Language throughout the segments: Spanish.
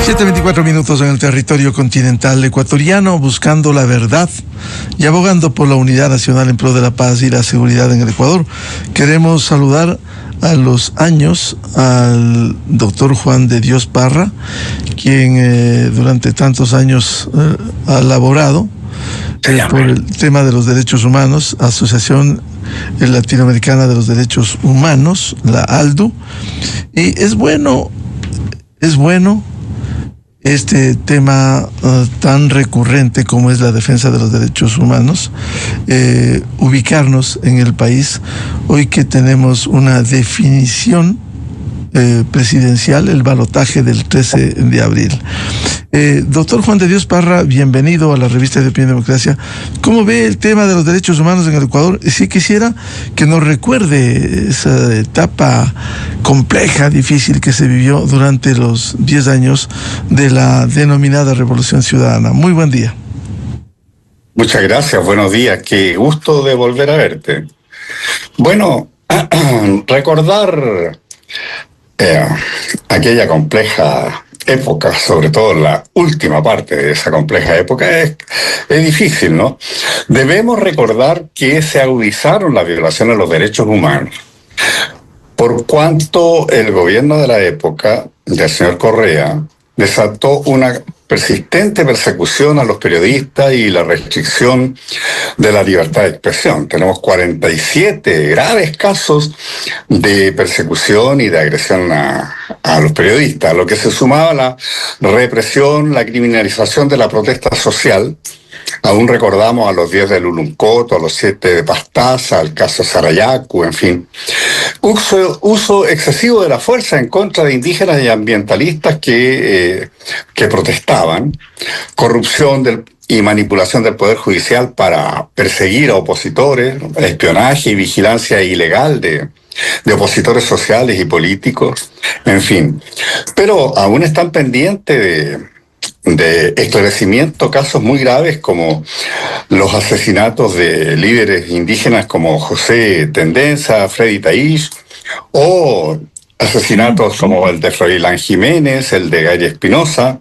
7:24 en el territorio continental ecuatoriano, buscando la verdad y abogando por la unidad nacional en pro de la paz y la seguridad en el Ecuador. Queremos saludar a los años al doctor Juan de Dios Parra, quien durante tantos años ha laborado por el tema de los derechos humanos, Asociación Latinoamericana de los Derechos Humanos, la ALDU, y es bueno este tema tan recurrente como es la defensa de los derechos humanos, ubicarnos en el país hoy que tenemos una definición presidencial, el balotaje del 13 de abril. Doctor Juan de Dios Parra, bienvenido a la revista de Opinión y Democracia. ¿Cómo ve el tema de los derechos humanos en el Ecuador? Sí quisiera que nos recuerde esa etapa compleja, difícil que se vivió durante los 10 años de la denominada Revolución Ciudadana. Muy buen día. Muchas gracias, buenos días. Qué gusto de volver a verte. Bueno, recordar aquella compleja época, sobre todo la última parte de esa compleja época, es difícil, ¿no? Debemos recordar que se agudizaron las violaciones a los derechos humanos, por cuanto el gobierno de la época, del señor Correa, desató una persistente persecución a los periodistas y la restricción de la libertad de expresión. Tenemos 47 graves casos de persecución y de agresión a los periodistas, a lo que se sumaba la represión, la criminalización de la protesta social. Aún recordamos a los 10 de Luluncoto, a los 7 de Pastaza, al caso Sarayaku, en fin. Uso excesivo de la fuerza en contra de indígenas y ambientalistas que protestaban, corrupción y manipulación del Poder Judicial para perseguir a opositores, espionaje y vigilancia ilegal de opositores sociales y políticos, en fin. Pero aún están pendientes de esclarecimiento casos muy graves como los asesinatos de líderes indígenas como José Tendenza, Freddy Taish, o asesinatos como el de Froilán Jiménez, el de Gary Espinosa,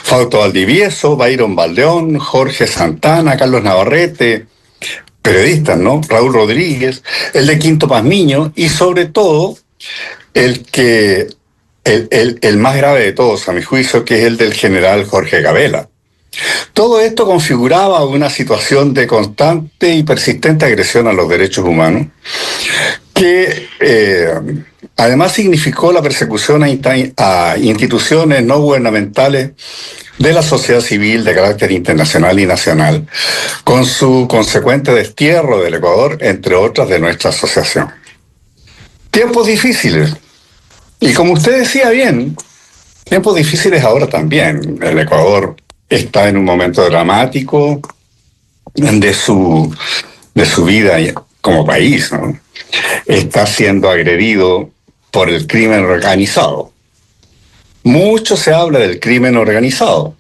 Fausto Valdivieso, Byron Valdeón, Jorge Santana, Carlos Navarrete, periodistas, ¿no? Raúl Rodríguez, el de Quinto Pazmiño y sobre todo el más grave de todos, a mi juicio, que es el del general Jorge Gabela. Todo esto configuraba una situación de constante y persistente agresión a los derechos humanos, que además significó la persecución a instituciones no gubernamentales de la sociedad civil de carácter internacional y nacional, con su consecuente destierro del Ecuador, entre otras, de nuestra asociación. Tiempos difíciles. Y como usted decía bien, tiempos difíciles ahora también. El Ecuador está en un momento dramático de su vida como país, ¿no? Está siendo agredido por el crimen organizado. Mucho se habla del crimen organizado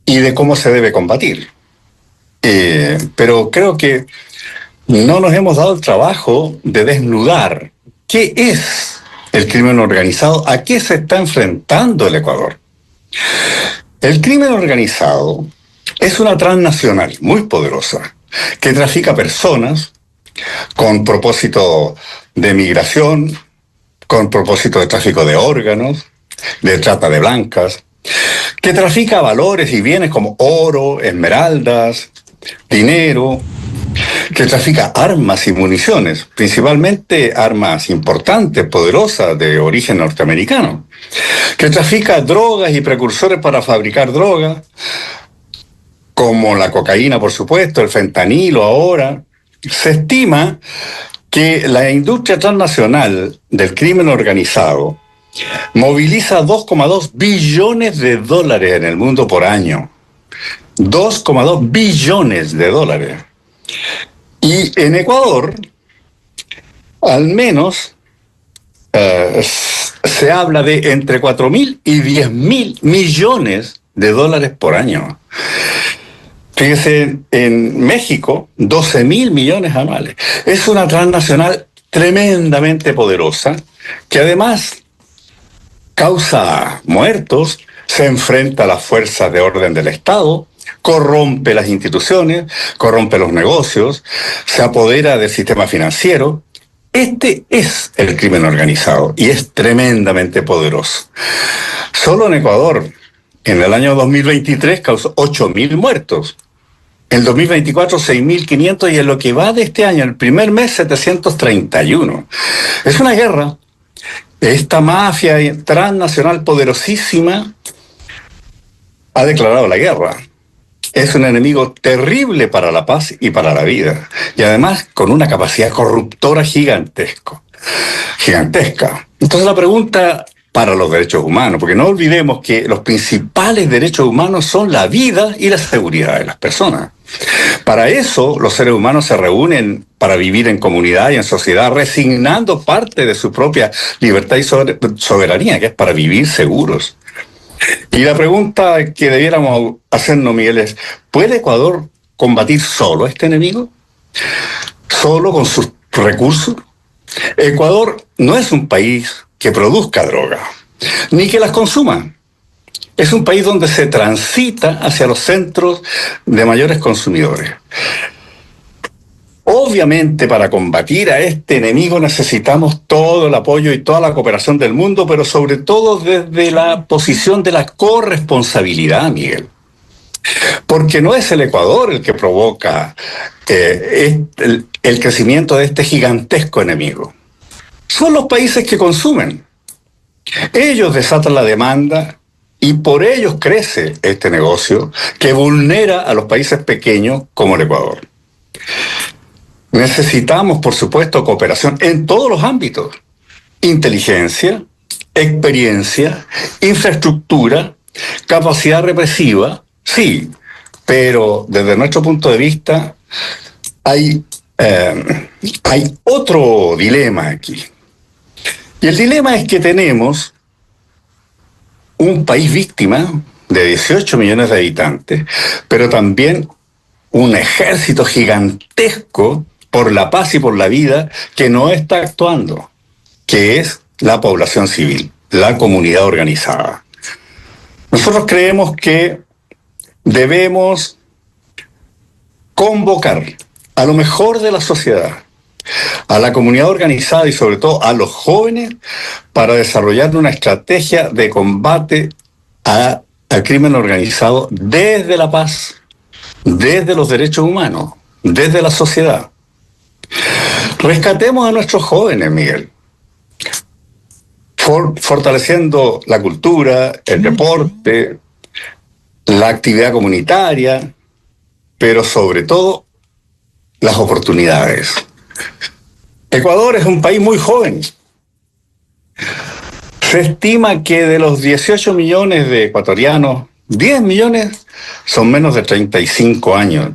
y de cómo se debe combatir. Pero creo que no nos hemos dado el trabajo de desnudar qué es el crimen organizado, a qué se está enfrentando el Ecuador. El crimen organizado es una transnacional muy poderosa que trafica personas con propósito de migración, con propósito de tráfico de órganos, de trata de blancas, que trafica valores y bienes como oro, esmeraldas, dinero, que trafica armas y municiones, principalmente armas importantes, poderosas, de origen norteamericano, que trafica drogas y precursores para fabricar drogas, como la cocaína, por supuesto, el fentanilo ahora. Se estima que la industria transnacional del crimen organizado moviliza 2,2 billones de dólares en el mundo por año. 2,2 billones de dólares. Y en Ecuador, al menos, se habla de entre 4.000 y 10.000 millones de dólares por año. Fíjese, en México, 12.000 millones anuales. Es una transnacional tremendamente poderosa, que además causa muertos, se enfrenta a las fuerzas de orden del Estado, corrompe las instituciones, corrompe los negocios, se apodera del sistema financiero. Este es el crimen organizado y es tremendamente poderoso. Solo en Ecuador, en el año 2023, causó 8.000 muertos. En el 2024, 6.500 y en lo que va de este año, el primer mes, 731. Es una guerra. Esta mafia transnacional poderosísima ha declarado la guerra. Es un enemigo terrible para la paz y para la vida. Y además con una capacidad corruptora gigantesca. Entonces la pregunta para los derechos humanos, porque no olvidemos que los principales derechos humanos son la vida y la seguridad de las personas. Para eso los seres humanos se reúnen para vivir en comunidad y en sociedad, resignando parte de su propia libertad y soberanía, que es para vivir seguros. Y la pregunta que debiéramos hacernos, Miguel, es: ¿puede Ecuador combatir solo a este enemigo? ¿Solo con sus recursos? Ecuador no es un país que produzca droga, ni que las consuma. Es un país donde se transita hacia los centros de mayores consumidores. Obviamente, para combatir a este enemigo necesitamos todo el apoyo y toda la cooperación del mundo, pero sobre todo desde la posición de la corresponsabilidad, Miguel. Porque no es el Ecuador el que provoca el crecimiento de este gigantesco enemigo. Son los países que consumen. Ellos desatan la demanda y por ellos crece este negocio que vulnera a los países pequeños como el Ecuador. Necesitamos, por supuesto, cooperación en todos los ámbitos. Inteligencia, experiencia, infraestructura, capacidad represiva, sí, pero desde nuestro punto de vista hay otro dilema aquí. Y el dilema es que tenemos un país víctima de 18 millones de habitantes, pero también un ejército gigantesco por la paz y por la vida que no está actuando, que es la población civil, la comunidad organizada. Nosotros creemos que debemos convocar a lo mejor de la sociedad, a la comunidad organizada y sobre todo a los jóvenes para desarrollar una estrategia de combate al crimen organizado desde la paz, desde los derechos humanos, desde la sociedad. Rescatemos a nuestros jóvenes, Miguel, fortaleciendo la cultura, el deporte, la actividad comunitaria, pero sobre todo las oportunidades. Ecuador es un país muy joven. Se estima que de los 18 millones de ecuatorianos, 10 millones son menos de 35 años.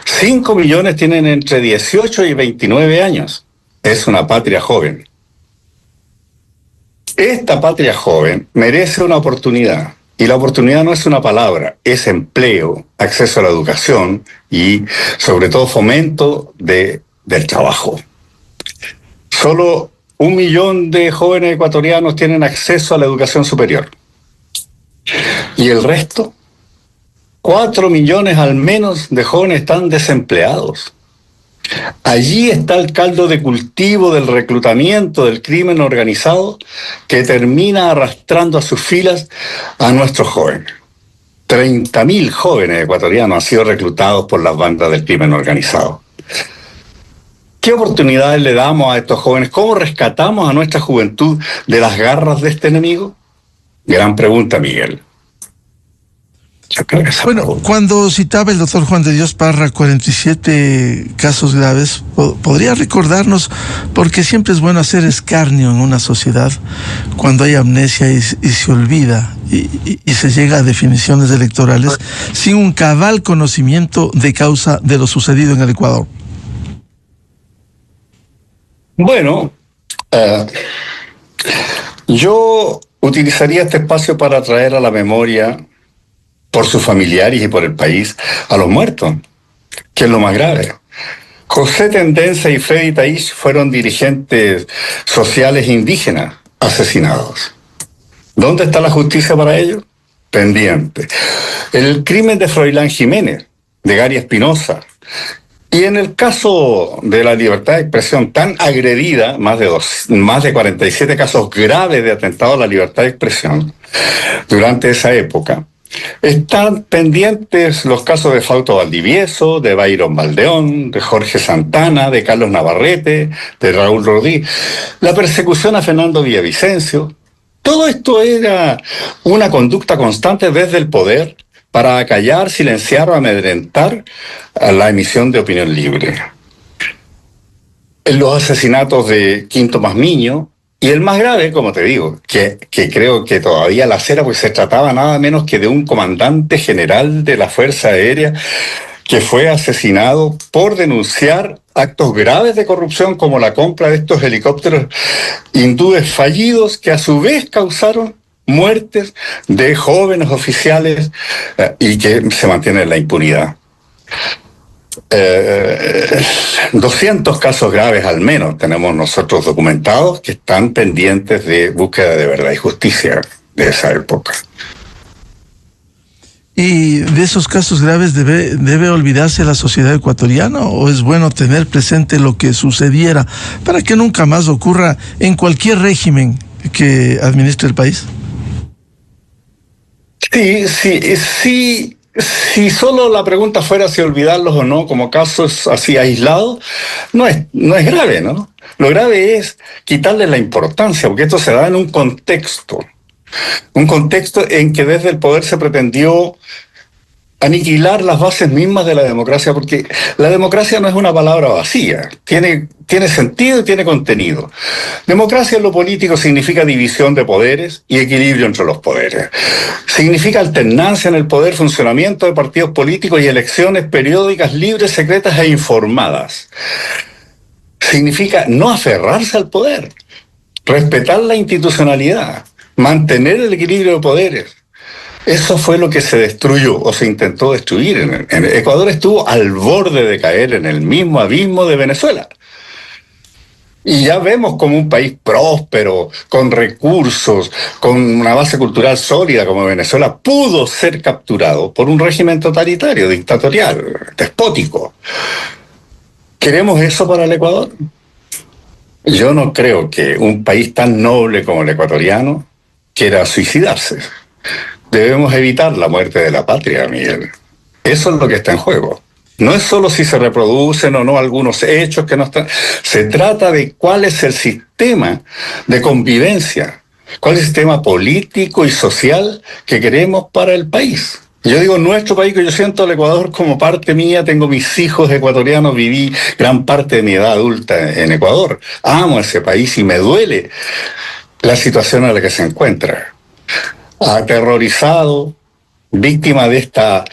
5 millones tienen entre 18 y 29 años. Es una patria joven. Esta patria joven merece una oportunidad. Y la oportunidad no es una palabra, es empleo, acceso a la educación y sobre todo fomento del trabajo. Solo 1 millón de jóvenes ecuatorianos tienen acceso a la educación superior. Y el resto, 4 millones al menos de jóvenes están desempleados. Allí está el caldo de cultivo del reclutamiento del crimen organizado que termina arrastrando a sus filas a nuestros jóvenes. 30.000 jóvenes ecuatorianos han sido reclutados por las bandas del crimen organizado. ¿Qué oportunidades le damos a estos jóvenes? ¿Cómo rescatamos a nuestra juventud de las garras de este enemigo? Gran pregunta, Miguel. Bueno, cuando citaba el doctor Juan de Dios Parra 47 casos graves, ¿podría recordarnos? Porque siempre es bueno hacer escarnio en una sociedad cuando hay amnesia y se olvida y se llega a definiciones electorales sin un cabal conocimiento de causa de lo sucedido en el Ecuador. Bueno, yo utilizaría este espacio para traer a la memoria, por sus familiares y por el país, a los muertos, que es lo más grave. José Tendenza y Freddy Taish fueron dirigentes sociales indígenas asesinados. ¿Dónde está la justicia para ello? Pendiente. El crimen de Froilán Jiménez, de Gary Espinosa. Y en el caso de la libertad de expresión tan agredida, más de 47 casos graves de atentado a la libertad de expresión durante esa época, están pendientes los casos de Fausto Valdivieso, de Byron Valdeón, de Jorge Santana, de Carlos Navarrete, de Raúl Rodríguez, la persecución a Fernando Villavicencio. Todo esto era una conducta constante desde el poder para acallar, silenciar o amedrentar a la emisión de opinión libre. En los asesinatos de Quinto Masmiño, y el más grave, como te digo, que creo que todavía la cera, pues se trataba nada menos que de un comandante general de la Fuerza Aérea que fue asesinado por denunciar actos graves de corrupción como la compra de estos helicópteros hindúes fallidos que a su vez causaron muertes de jóvenes oficiales y que se mantiene en la impunidad. 200 casos graves al menos tenemos nosotros documentados que están pendientes de búsqueda de verdad y justicia de esa época. ¿Y de esos casos graves debe olvidarse la sociedad ecuatoriana o es bueno tener presente lo que sucediera para que nunca más ocurra en cualquier régimen que administre el país? Sí. Si solo la pregunta fuera si olvidarlos o no como casos así aislados, no es grave, ¿no? Lo grave es quitarle la importancia, porque esto se da en un contexto en que desde el poder se pretendió aniquilar las bases mismas de la democracia, porque la democracia no es una palabra vacía, tiene sentido y tiene contenido. Democracia en lo político significa división de poderes y equilibrio entre los poderes. Significa alternancia en el poder, funcionamiento de partidos políticos y elecciones periódicas, libres, secretas e informadas. Significa no aferrarse al poder, respetar la institucionalidad, mantener el equilibrio de poderes. Eso fue lo que se destruyó o se intentó destruir. Ecuador estuvo al borde de caer en el mismo abismo de Venezuela. Y ya vemos como un país próspero, con recursos, con una base cultural sólida como Venezuela, pudo ser capturado por un régimen totalitario, dictatorial, despótico. ¿Queremos eso para el Ecuador? Yo no creo que un país tan noble como el ecuatoriano quiera suicidarse. Debemos evitar la muerte de la patria, Miguel. Eso es lo que está en juego. No es solo si se reproducen o no algunos hechos que no están. Se trata de cuál es el sistema de convivencia, cuál es el sistema político y social que queremos para el país. Yo digo nuestro país, que yo siento al Ecuador como parte mía, tengo mis hijos ecuatorianos, viví gran parte de mi edad adulta en Ecuador. Amo ese país y me duele la situación en la que se encuentra. Aterrorizado, víctima de esta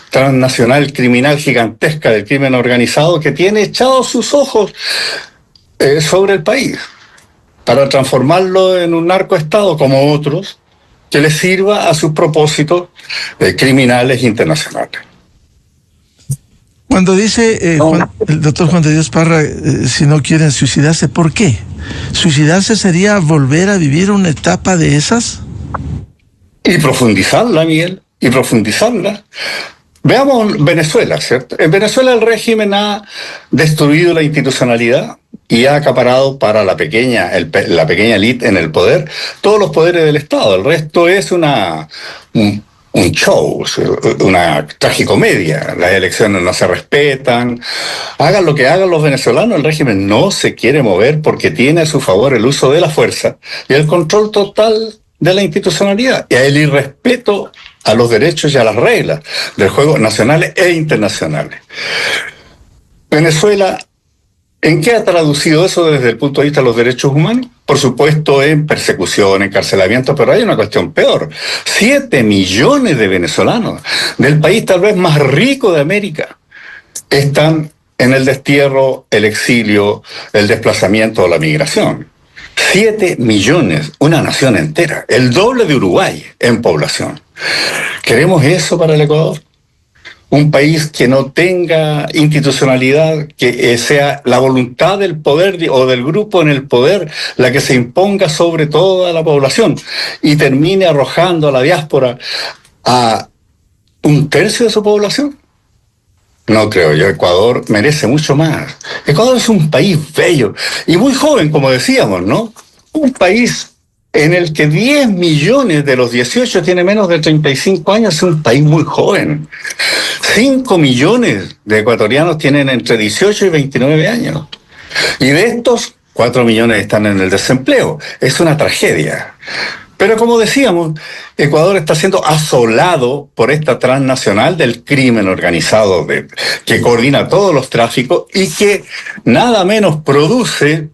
transnacional criminal gigantesca del crimen organizado que tiene echados sus ojos sobre el país para transformarlo en un narcoestado como otros que le sirva a sus propósitos criminales internacionales. Cuando dice el doctor Juan de Dios Parra, si no quieren suicidarse, ¿por qué? ¿Suicidarse sería volver a vivir una etapa de esas? Y profundizarla, Miguel, y profundizarla. Veamos Venezuela, ¿cierto? En Venezuela el régimen ha destruido la institucionalidad y ha acaparado para la pequeña élite en el poder todos los poderes del Estado. El resto es un show, una tragicomedia. Las elecciones no se respetan. Hagan lo que hagan los venezolanos, el régimen no se quiere mover porque tiene a su favor el uso de la fuerza y el control total de la institucionalidad y el irrespeto a los derechos y a las reglas del juego nacionales e internacionales. Venezuela, ¿en qué ha traducido eso desde el punto de vista de los derechos humanos? Por supuesto, en persecución, encarcelamiento, pero hay una cuestión peor. 7 millones de venezolanos del país tal vez más rico de América están en el destierro, el exilio, el desplazamiento o la migración. 7 millones, una nación entera, el doble de Uruguay en población. ¿Queremos eso para el Ecuador? un país que no tenga institucionalidad, que sea la voluntad del poder o del grupo en el poder la que se imponga sobre toda la población y termine arrojando a la diáspora a un tercio de su población. No creo yo, Ecuador merece mucho más. Ecuador es un país bello y muy joven, como decíamos, ¿no? Un país en el que 10 millones de los 18 tiene menos de 35 años, es un país muy joven. 5 millones de ecuatorianos tienen entre 18 y 29 años. Y de estos, 4 millones están en el desempleo. Es una tragedia. Pero como decíamos, Ecuador está siendo asolado por esta transnacional del crimen organizado que coordina todos los tráficos y que nada menos produce,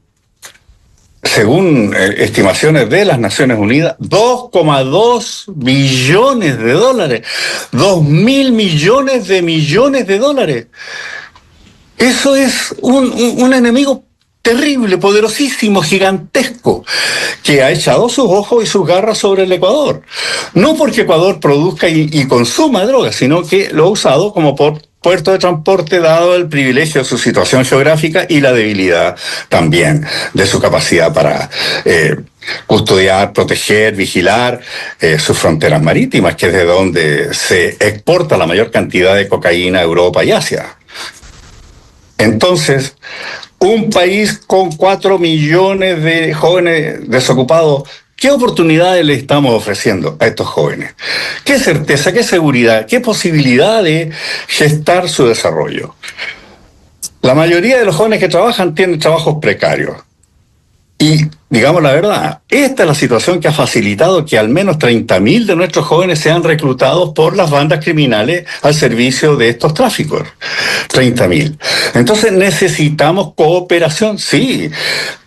según estimaciones de las Naciones Unidas, 2,2 billones de dólares. 2.000 millones de dólares. Eso es un enemigo terrible, poderosísimo, gigantesco, que ha echado sus ojos y sus garras sobre el Ecuador. No porque Ecuador produzca y consuma drogas, sino que lo ha usado como puerto de transporte, dado el privilegio de su situación geográfica y la debilidad también de su capacidad para custodiar, proteger, vigilar sus fronteras marítimas, que es de donde se exporta la mayor cantidad de cocaína a Europa y Asia. Entonces, un país con 4 millones de jóvenes desocupados, ¿qué oportunidades le estamos ofreciendo a estos jóvenes? ¿Qué certeza, qué seguridad, qué posibilidad de gestar su desarrollo? La mayoría de los jóvenes que trabajan tienen trabajos precarios. Y, digamos la verdad, esta es la situación que ha facilitado que al menos 30.000 de nuestros jóvenes sean reclutados por las bandas criminales al servicio de estos tráficos. 30.000. Entonces necesitamos cooperación, sí,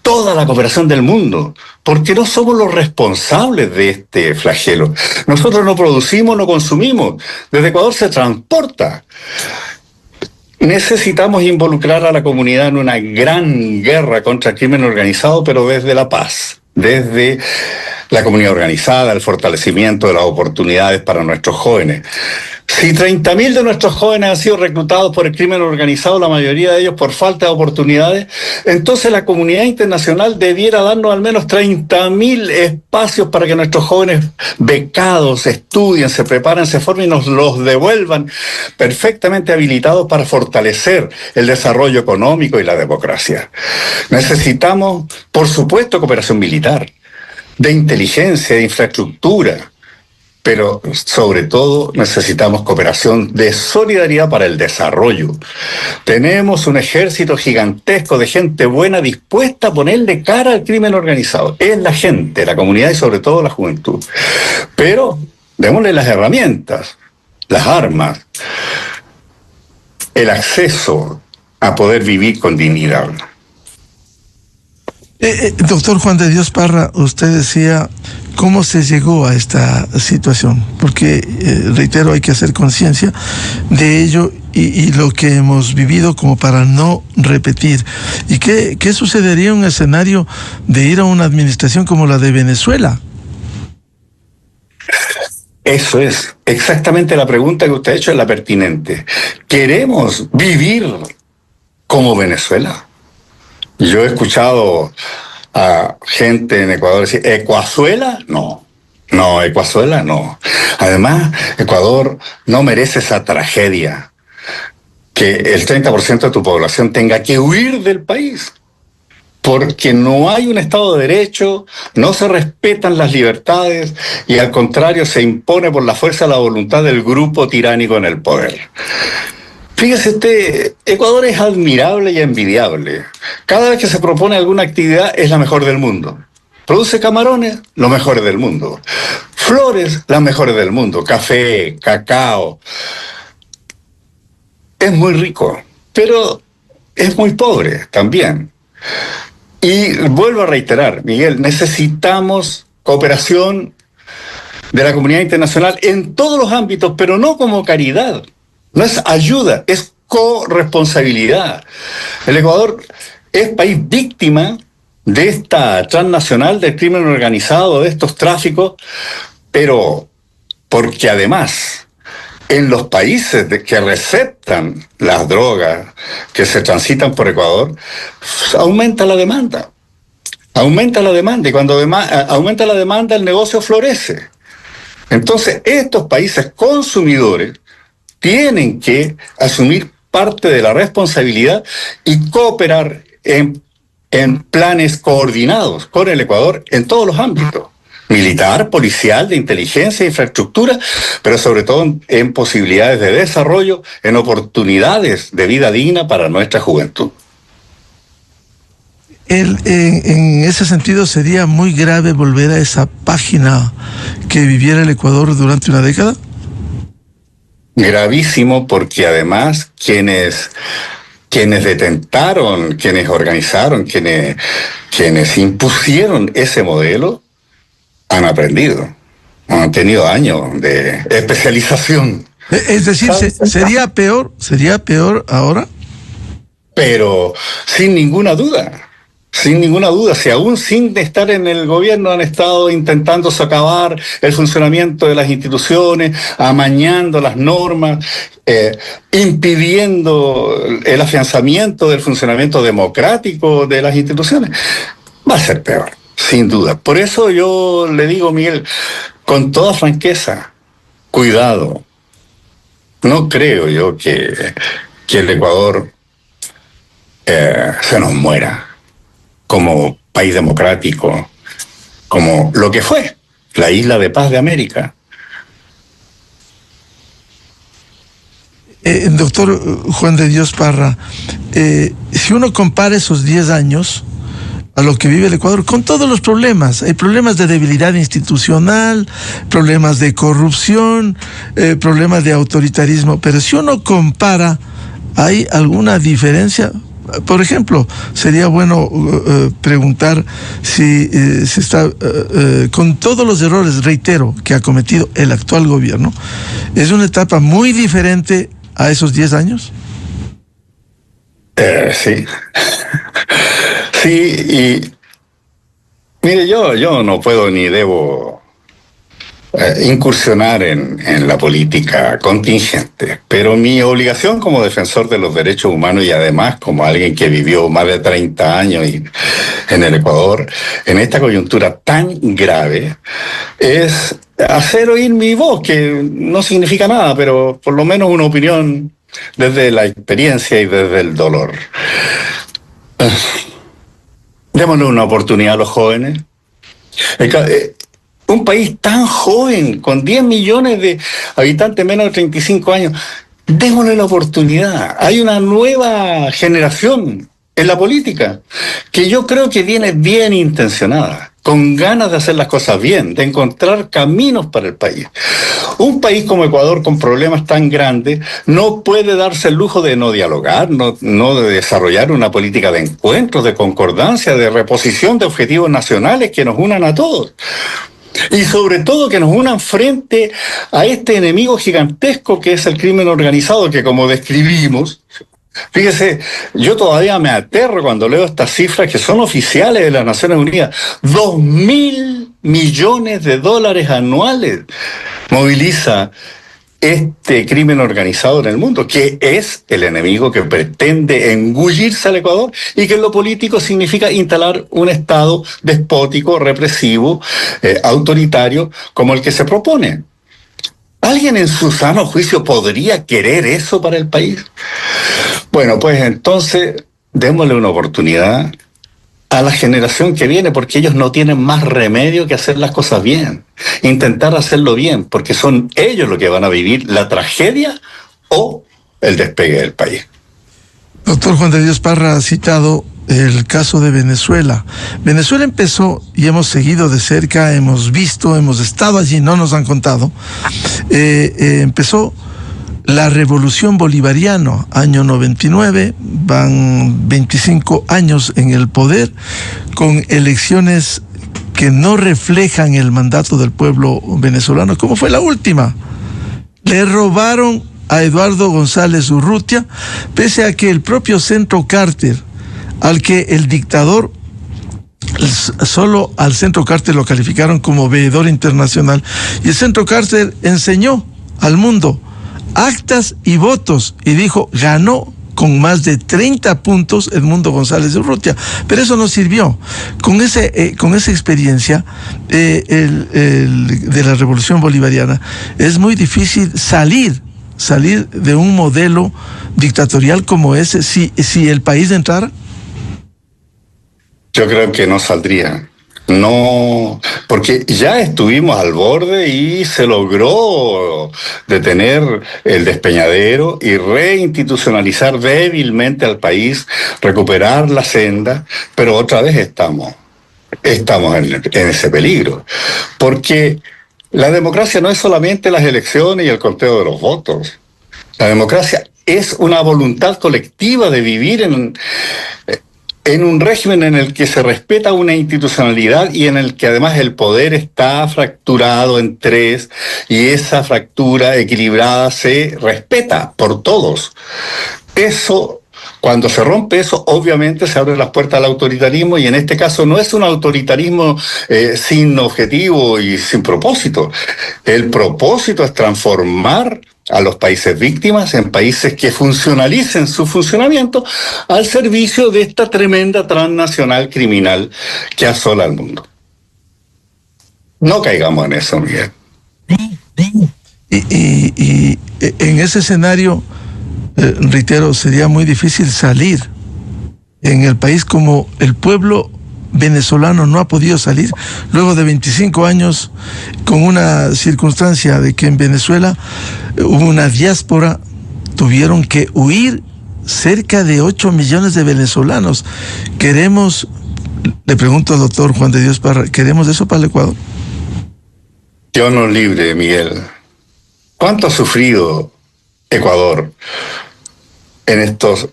toda la cooperación del mundo, porque no somos los responsables de este flagelo. Nosotros no producimos, no consumimos. Desde Ecuador se transporta. Necesitamos involucrar a la comunidad en una gran guerra contra el crimen organizado, pero desde la paz, desde la comunidad organizada, el fortalecimiento de las oportunidades para nuestros jóvenes. Si 30.000 de nuestros jóvenes han sido reclutados por el crimen organizado, la mayoría de ellos por falta de oportunidades, entonces la comunidad internacional debiera darnos al menos 30.000 espacios para que nuestros jóvenes becados estudien, se preparen, se formen y nos los devuelvan perfectamente habilitados para fortalecer el desarrollo económico y la democracia. Necesitamos, por supuesto, cooperación militar, de inteligencia, de infraestructura, pero sobre todo necesitamos cooperación de solidaridad para el desarrollo. Tenemos un ejército gigantesco de gente buena dispuesta a ponerle cara al crimen organizado. Es la gente, la comunidad y sobre todo la juventud. Pero démosle las herramientas, las armas, el acceso a poder vivir con dignidad. Doctor Juan de Dios Parra, usted decía cómo se llegó a esta situación, porque reitero, hay que hacer conciencia de ello y lo que hemos vivido como para no repetir. ¿Y qué sucedería en un escenario de ir a una administración como la de Venezuela? Eso es exactamente la pregunta que usted ha hecho, es la pertinente. ¿Queremos vivir como Venezuela? Yo he escuchado a gente en Ecuador decir, ¿Ecuazuela? No, Ecuazuela no. Además, Ecuador no merece esa tragedia, que el 30% de tu población tenga que huir del país, porque no hay un Estado de Derecho, no se respetan las libertades y al contrario se impone por la fuerza la voluntad del grupo tiránico en el poder. Fíjese usted, Ecuador es admirable y envidiable. Cada vez que se propone alguna actividad es la mejor del mundo. Produce camarones, los mejores del mundo. Flores, las mejores del mundo. Café, cacao. Es muy rico, pero es muy pobre también. Y vuelvo a reiterar, Miguel, necesitamos cooperación de la comunidad internacional en todos los ámbitos, pero no como caridad. No es ayuda, es corresponsabilidad. El Ecuador es país víctima de esta transnacional del crimen organizado, de estos tráficos, pero porque además en los países que receptan las drogas que se transitan por Ecuador, aumenta la demanda. Aumenta la demanda, y cuando aumenta la demanda, el negocio florece. Entonces, estos países consumidores tienen que asumir parte de la responsabilidad y cooperar en planes coordinados con el Ecuador en todos los ámbitos: militar, policial, de inteligencia, infraestructura, pero sobre todo en posibilidades de desarrollo, en oportunidades de vida digna para nuestra juventud. En ese sentido, sería muy grave volver a esa página que viviera el Ecuador durante una década. Gravísimo, porque además quienes detentaron, quienes organizaron, quienes impusieron ese modelo, han aprendido, han tenido años de especialización. Es decir, ¿sería peor ahora? Pero sin ninguna duda, si aún sin estar en el gobierno han estado intentando socavar el funcionamiento de las instituciones, amañando las normas, impidiendo el afianzamiento del funcionamiento democrático de las instituciones, va a ser peor, sin duda. Por eso yo le digo, Miguel, con toda franqueza, cuidado. No creo yo que el Ecuador se nos muera como país democrático, como lo que fue la isla de paz de América. Doctor Juan de Dios Parra, si uno compara esos 10 años a lo que vive el Ecuador, con todos los problemas, hay problemas de debilidad institucional, problemas de corrupción, problemas de autoritarismo, pero si uno compara, ¿hay alguna diferencia? Por ejemplo, sería bueno preguntar si se está, con todos los errores, reitero, que ha cometido el actual gobierno, ¿es una etapa muy diferente a esos 10 años? Sí. Sí, y mire, yo no puedo ni debo incursionar en la política contingente, pero mi obligación como defensor de los derechos humanos y además como alguien que vivió más de 30 años en el Ecuador, en esta coyuntura tan grave, es hacer oír mi voz, que no significa nada, pero por lo menos una opinión desde la experiencia y desde el dolor. Démosle una oportunidad a los jóvenes. Un país tan joven, con 10 millones de habitantes menos de 35 años, démosle la oportunidad. Hay una nueva generación en la política que yo creo que viene bien intencionada, con ganas de hacer las cosas bien, de encontrar caminos para el país. Un país como Ecuador, con problemas tan grandes, no puede darse el lujo de no dialogar, no de desarrollar una política de encuentros, de concordancia, de reposición de objetivos nacionales que nos unan a todos. Y sobre todo que nos unan frente a este enemigo gigantesco que es el crimen organizado, que como describimos, fíjese, yo todavía me aterro cuando leo estas cifras que son oficiales de las Naciones Unidas. 2.000 millones de dólares anuales moviliza este crimen organizado en el mundo, que es el enemigo que pretende engullirse al Ecuador y que en lo político significa instalar un Estado despótico, represivo, autoritario, como el que se propone. ¿Alguien en su sano juicio podría querer eso para el país? Bueno, pues entonces démosle una oportunidad a la generación que viene, porque ellos no tienen más remedio que hacer las cosas bien, intentar hacerlo bien, porque son ellos los que van a vivir la tragedia o el despegue del país. Doctor Juan de Dios Parra ha citado el caso de Venezuela. Venezuela empezó, y hemos seguido de cerca, hemos visto, hemos estado allí, no nos han contado, empezó la revolución bolivariana, año 99, van 25 años en el poder, con elecciones que no reflejan el mandato del pueblo venezolano, como fue la última. Le robaron a Eduardo González Urrutia, pese a que el propio Centro Carter, al que el dictador, solo al Centro Carter lo calificaron como veedor internacional, y el Centro Carter enseñó al mundo actas y votos, y dijo, ganó con más de 30 puntos Edmundo González de Urrutia. Pero eso no sirvió. Con esa experiencia de la Revolución Bolivariana, es muy difícil salir de un modelo dictatorial como ese si el país entrara. Yo creo que no saldría. No, porque ya estuvimos al borde y se logró detener el despeñadero y reinstitucionalizar débilmente al país, recuperar la senda, pero otra vez estamos en ese peligro. Porque la democracia no es solamente las elecciones y el conteo de los votos. La democracia es una voluntad colectiva de vivir en un régimen en el que se respeta una institucionalidad y en el que además el poder está fracturado en tres, y esa fractura equilibrada se respeta por todos. Eso, cuando se rompe eso, obviamente se abren las puertas al autoritarismo, y en este caso no es un autoritarismo sin objetivo y sin propósito. El propósito es transformar a los países víctimas en países que funcionalicen su funcionamiento al servicio de esta tremenda transnacional criminal que asola al mundo. No caigamos en eso, Miguel. Y en ese escenario, reitero, sería muy difícil salir en el país como el pueblo venezolano no ha podido salir luego de 25 años, con una circunstancia de que en Venezuela hubo una diáspora, tuvieron que huir cerca de 8 millones de venezolanos. Le pregunto al doctor Juan de Dios Parra, ¿queremos eso para el Ecuador? Dios nos libre, Miguel. ¿Cuánto ha sufrido Ecuador en estos...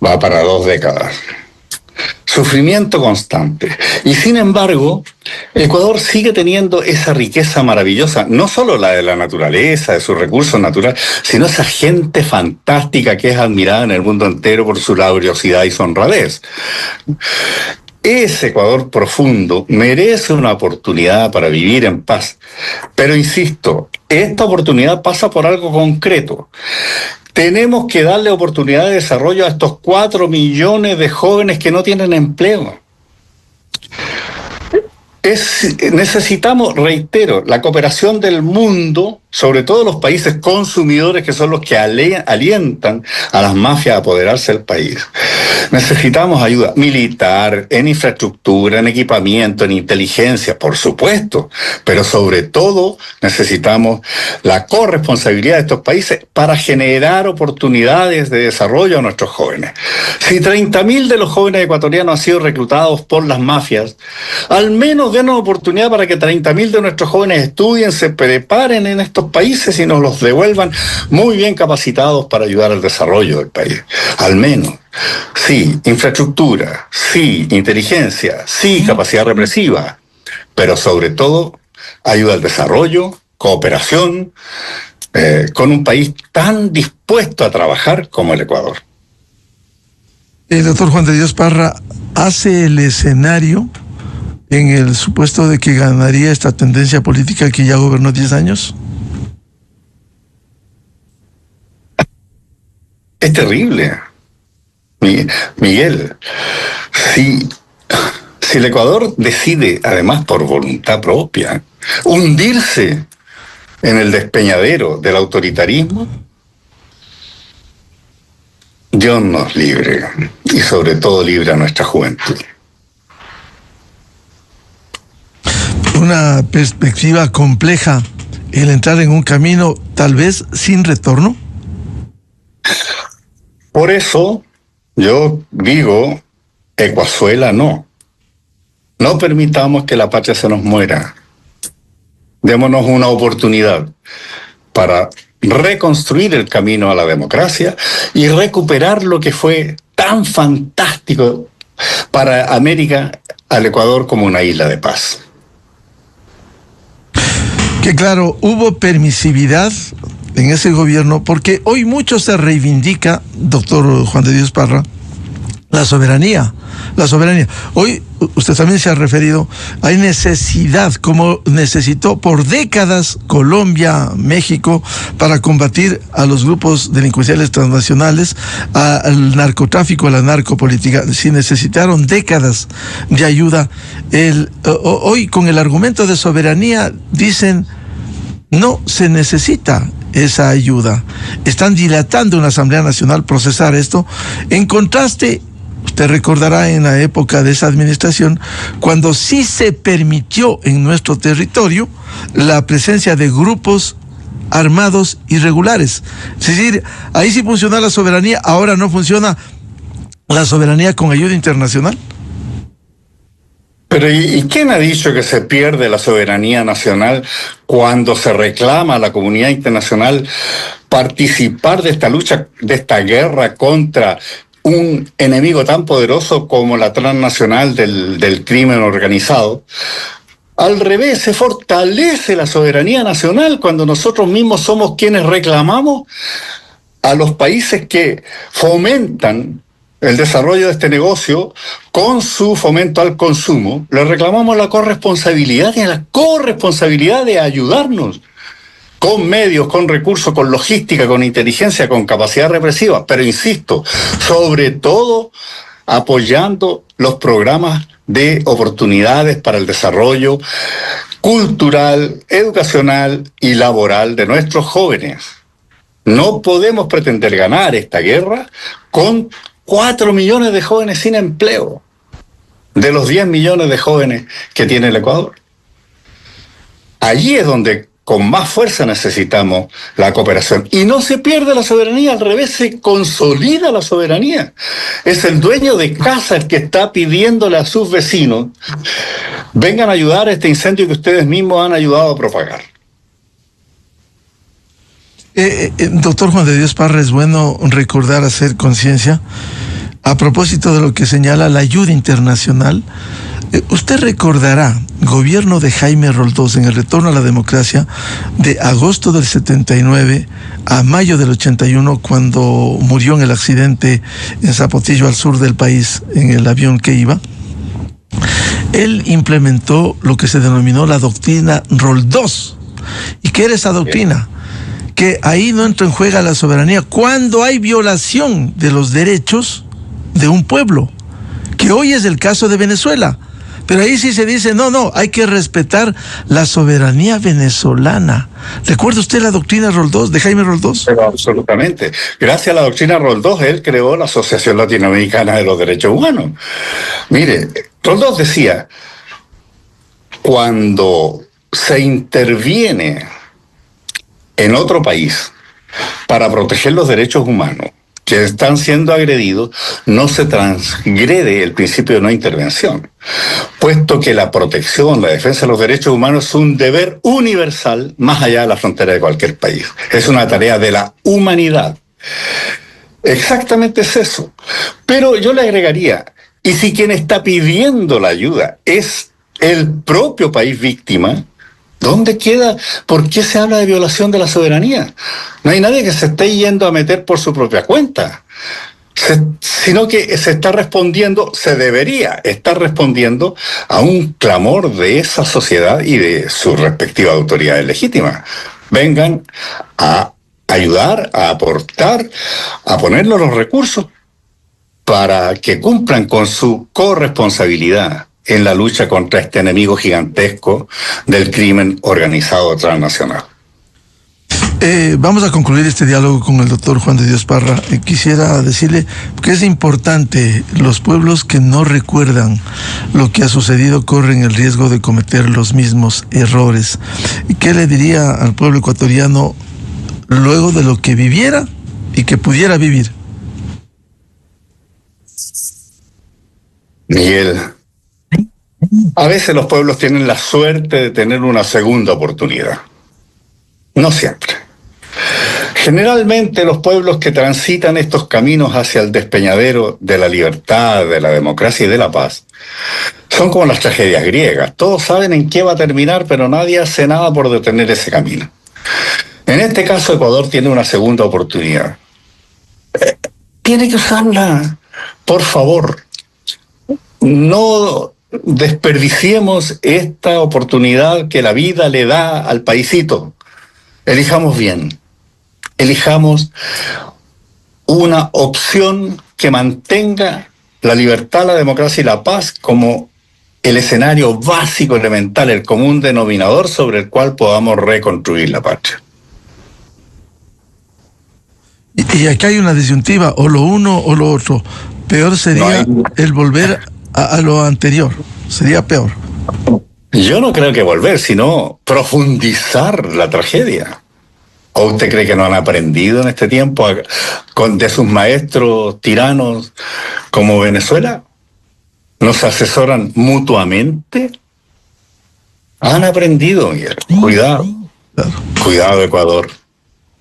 va para 2 décadas. Sufrimiento constante. Y sin embargo, Ecuador sigue teniendo esa riqueza maravillosa, no solo la de la naturaleza, de sus recursos naturales, sino esa gente fantástica que es admirada en el mundo entero por su laboriosidad y su honradez. Ese Ecuador profundo merece una oportunidad para vivir en paz. Pero insisto, esta oportunidad pasa por algo concreto. Tenemos que darle oportunidad de desarrollo a estos 4 millones de jóvenes que no tienen empleo. Necesitamos, reitero, la cooperación del mundo, sobre todo los países consumidores, que son los que alientan a las mafias a apoderarse del país. Necesitamos ayuda militar, en infraestructura, en equipamiento, en inteligencia, por supuesto, pero sobre todo necesitamos la corresponsabilidad de estos países para generar oportunidades de desarrollo a nuestros jóvenes. Si 30.000 de los jóvenes ecuatorianos han sido reclutados por las mafias, al menos denos oportunidad para que 30.000 de nuestros jóvenes estudien, se preparen en estos países y nos los devuelvan muy bien capacitados para ayudar al desarrollo del país. Al menos. Sí, infraestructura, sí, inteligencia, sí, capacidad represiva, pero sobre todo ayuda al desarrollo, cooperación, con un país tan dispuesto a trabajar como el Ecuador. El doctor Juan de Dios Parra hace el escenario en el supuesto de que ganaría esta tendencia política que ya gobernó 10 años. Es terrible, Miguel. Si el Ecuador decide, además por voluntad propia, hundirse en el despeñadero del autoritarismo, Dios nos libre, y sobre todo libre a nuestra juventud. Una perspectiva compleja el entrar en un camino tal vez sin retorno. Por eso yo digo, Ecuazuela no. No permitamos que la patria se nos muera. Démonos una oportunidad para reconstruir el camino a la democracia y recuperar lo que fue tan fantástico para América, al Ecuador como una isla de paz. Que claro, hubo permisividad en ese gobierno, porque hoy mucho se reivindica, doctor Juan de Dios Parra, la soberanía. Hoy usted también se ha referido, hay necesidad, como necesitó por décadas Colombia, México, para combatir a los grupos delincuenciales transnacionales, al narcotráfico, a la narcopolítica. Si necesitaron décadas de ayuda, hoy con el argumento de soberanía dicen no se necesita esa ayuda. Están dilatando una Asamblea Nacional procesar esto. En contraste, usted recordará en la época de esa administración, cuando sí se permitió en nuestro territorio la presencia de grupos armados irregulares. Es decir, ahí sí funciona la soberanía, ahora no funciona la soberanía con ayuda internacional. Pero ¿y quién ha dicho que se pierde la soberanía nacional cuando se reclama a la comunidad internacional participar de esta lucha, de esta guerra contra un enemigo tan poderoso como la transnacional del crimen organizado? Al revés, se fortalece la soberanía nacional cuando nosotros mismos somos quienes reclamamos a los países que fomentan el desarrollo de este negocio con su fomento al consumo. Le reclamamos la corresponsabilidad de ayudarnos con medios, con recursos, con logística, con inteligencia, con capacidad represiva, pero insisto, sobre todo apoyando los programas de oportunidades para el desarrollo cultural, educacional y laboral de nuestros jóvenes. No podemos pretender ganar esta guerra con 4 millones de jóvenes sin empleo, de los 10 millones de jóvenes que tiene el Ecuador. Allí es donde con más fuerza necesitamos la cooperación. Y no se pierde la soberanía, al revés, se consolida la soberanía. Es el dueño de casa el que está pidiéndole a sus vecinos: vengan a ayudar a este incendio que ustedes mismos han ayudado a propagar. Doctor Juan de Dios Parra, es bueno recordar, hacer conciencia a propósito de lo que señala la ayuda internacional. Usted recordará, gobierno de Jaime Roldós en el retorno a la democracia de agosto del 79 a mayo del 81, cuando murió en el accidente en Zapotillo, al sur del país, en el avión que iba. Él implementó lo que se denominó la doctrina Roldós. ¿Y qué era esa doctrina? Que ahí no entra en juego la soberanía cuando hay violación de los derechos de un pueblo, que hoy es el caso de Venezuela. Pero ahí sí se dice, no, hay que respetar la soberanía venezolana. ¿Recuerda usted la doctrina Roldós, de Jaime Roldós? Pero absolutamente. Gracias a la doctrina Roldós, él creó la Asociación Latinoamericana de los Derechos Humanos. Mire, Roldós decía, cuando se interviene en otro país para proteger los derechos humanos que están siendo agredidos, no se transgrede el principio de no intervención, puesto que la protección, la defensa de los derechos humanos es un deber universal más allá de la frontera de cualquier país. Es una tarea de la humanidad. Exactamente es eso. Pero yo le agregaría, y si quien está pidiendo la ayuda es el propio país víctima, ¿dónde queda? ¿Por qué se habla de violación de la soberanía? No hay nadie que se esté yendo a meter por su propia cuenta, sino que se está respondiendo, se debería estar respondiendo a un clamor de esa sociedad y de sus respectivas autoridades legítimas. Vengan a ayudar, a aportar, a ponernos los recursos para que cumplan con su corresponsabilidad en la lucha contra este enemigo gigantesco del crimen organizado transnacional. Vamos a concluir este diálogo con el doctor Juan de Dios Parra. Quisiera decirle que es importante, los pueblos que no recuerdan lo que ha sucedido corren el riesgo de cometer los mismos errores. ¿Qué le diría al pueblo ecuatoriano luego de lo que viviera y que pudiera vivir? Miguel, a veces los pueblos tienen la suerte de tener una segunda oportunidad. No siempre. Generalmente los pueblos que transitan estos caminos hacia el despeñadero de la libertad, de la democracia y de la paz, son como las tragedias griegas. Todos saben en qué va a terminar, pero nadie hace nada por detener ese camino. En este caso, Ecuador tiene una segunda oportunidad. Tiene que usarla, por favor. No desperdiciemos esta oportunidad que la vida le da al paisito. Elijamos bien. Elijamos una opción que mantenga la libertad, la democracia y la paz como el escenario básico, elemental, el común denominador sobre el cual podamos reconstruir la patria. Y aquí hay una disyuntiva, o lo uno o lo otro. Peor sería el volver a lo anterior, sería peor. Yo no creo que volver, sino profundizar la tragedia. ¿O usted cree que no han aprendido en este tiempo de sus maestros tiranos como Venezuela? ¿Nos asesoran mutuamente? Han aprendido, Miguel. Cuidado. Claro. Cuidado, Ecuador.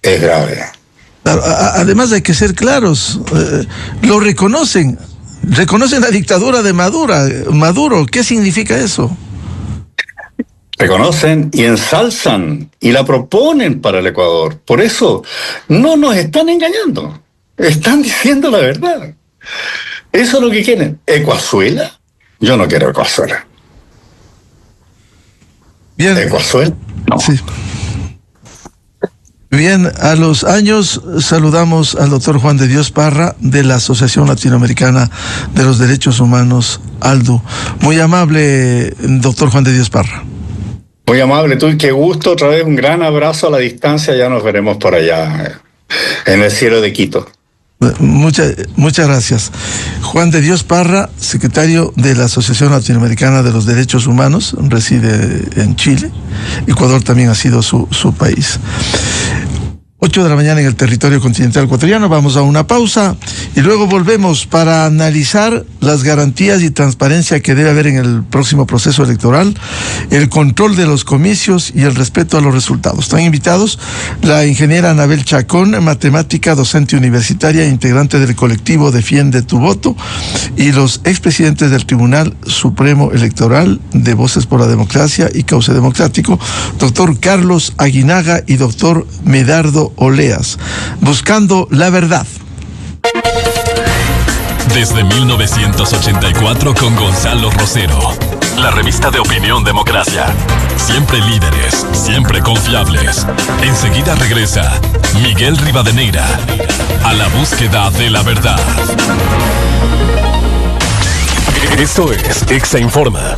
Es grave. Claro, además hay que ser claros. Lo reconocen. Reconocen la dictadura de Maduro. ¿Qué significa eso? Reconocen y ensalzan y la proponen para el Ecuador. Por eso no nos están engañando. Están diciendo la verdad. Eso es lo que quieren. ¿Ecuazuela? Yo no quiero Ecuazuela. Bien. ¿Ecuazuela? No. Sí. Bien, a los años saludamos al doctor Juan de Dios Parra de la Asociación Latinoamericana de los Derechos Humanos, ALDU. Muy amable, doctor Juan de Dios Parra. Muy amable, tú, y qué gusto, otra vez un gran abrazo a la distancia, ya nos veremos por allá, en el cielo de Quito. Muchas gracias. Juan de Dios Parra, secretario de la Asociación Latinoamericana de los Derechos Humanos, reside en Chile. Ecuador también ha sido su país. 8 de la mañana en el territorio continental ecuatoriano. Vamos a una pausa y luego volvemos para analizar las garantías y transparencia que debe haber en el próximo proceso electoral, el control de los comicios y el respeto a los resultados. Están invitados la ingeniera Anabel Chacón, matemática, docente universitaria, integrante del colectivo Defiende tu Voto, y los expresidentes del Tribunal Supremo Electoral de Voces por la Democracia y Cauce Democrático, doctor Carlos Aguinaga y doctor Medardo Oleas, buscando la verdad. Desde 1984 con Gonzalo Rosero, la revista de opinión Democracia. Siempre líderes, siempre confiables. Enseguida regresa Miguel Rivadeneira a la búsqueda de la verdad. Esto es Exa Informa.